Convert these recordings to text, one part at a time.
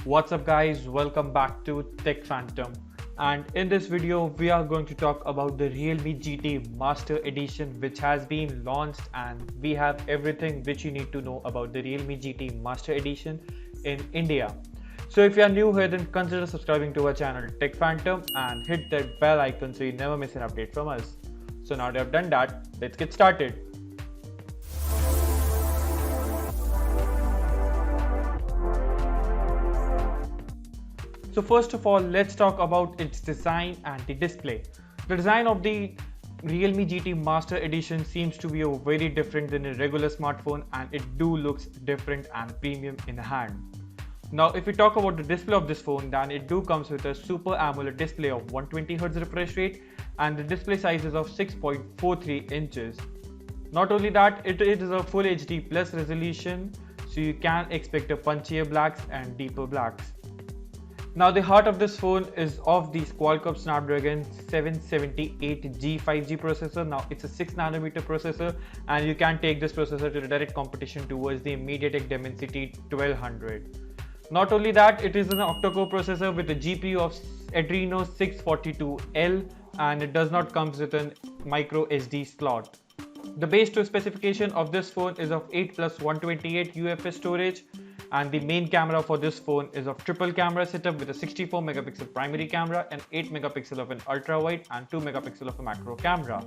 What's up guys, welcome back to Tech Phantom, and in this video we are going to talk about the Realme GT Master Edition which has been launched, and we have everything which you need to know about the Realme GT Master Edition in India. So if you are new here, then consider subscribing to our channel Tech Phantom and hit that bell icon so you never miss an update from us. So now that I've done that, let's get started. So first of all, let's talk about its design and the display. The design of the Realme GT Master Edition seems to be very different than a regular smartphone, and it looks different and premium in hand. Now if we talk about the display of this phone, then it comes with a Super AMOLED display of 120Hz refresh rate, and the display size is of 6.43 inches. Not only that, it is a Full HD Plus resolution, so you can expect a punchier blacks and deeper blacks. Now the heart of this phone is of the Qualcomm Snapdragon 778G 5G processor. Now it's a 6nm processor, and you can take this processor to the direct competition towards the MediaTek Dimensity 1200. Not only that, it is an octa-core processor with a GPU of Adreno 642L, and it does not come with a micro SD slot. The base specification of this phone is of 8+128 UFS storage, and the main camera for this phone is of triple camera setup with a 64 megapixel primary camera and 8 megapixel of an ultra wide and 2 megapixel of a macro camera.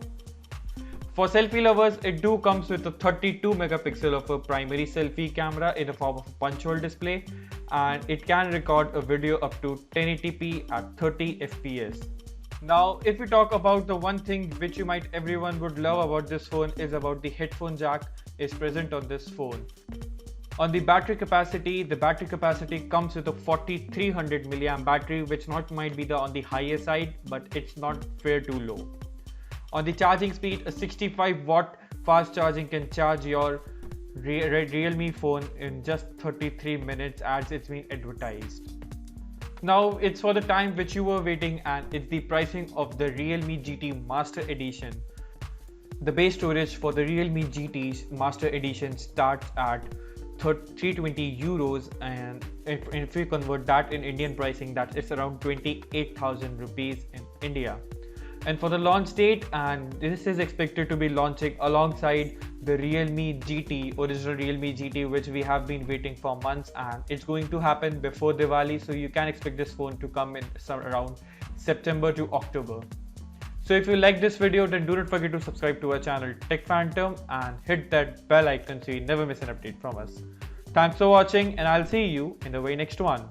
For selfie lovers, it comes with a 32 megapixel of a primary selfie camera in the form of a punch hole display, and it can record a video up to 1080p at 30 fps. Now if we talk about the one thing which everyone would love about this phone is about the headphone jack is present on this phone. On the battery capacity, the battery capacity comes with a 4300 mAh battery, which might be on the higher side, but it's not fair too low. On the charging speed, a 65 watt fast charging can charge your Realme phone in just 33 minutes as it's been advertised. Now it's for the time which you were waiting, and it's the pricing of the Realme GT Master Edition. The base storage for the Realme GT Master Edition starts at 320 euros, and if we convert that in Indian pricing, that is around 28,000 rupees in India. And for the launch date, and this is expected to be launching alongside the Realme GT, original Realme GT, which we have been waiting for months, and it's going to happen before Diwali, so you can expect this phone to come in around September to October. So if you like this video, then do not forget to subscribe to our channel Tech Phantom and hit that bell icon so you never miss an update from us. Thanks for watching, and I'll see you in the very next one.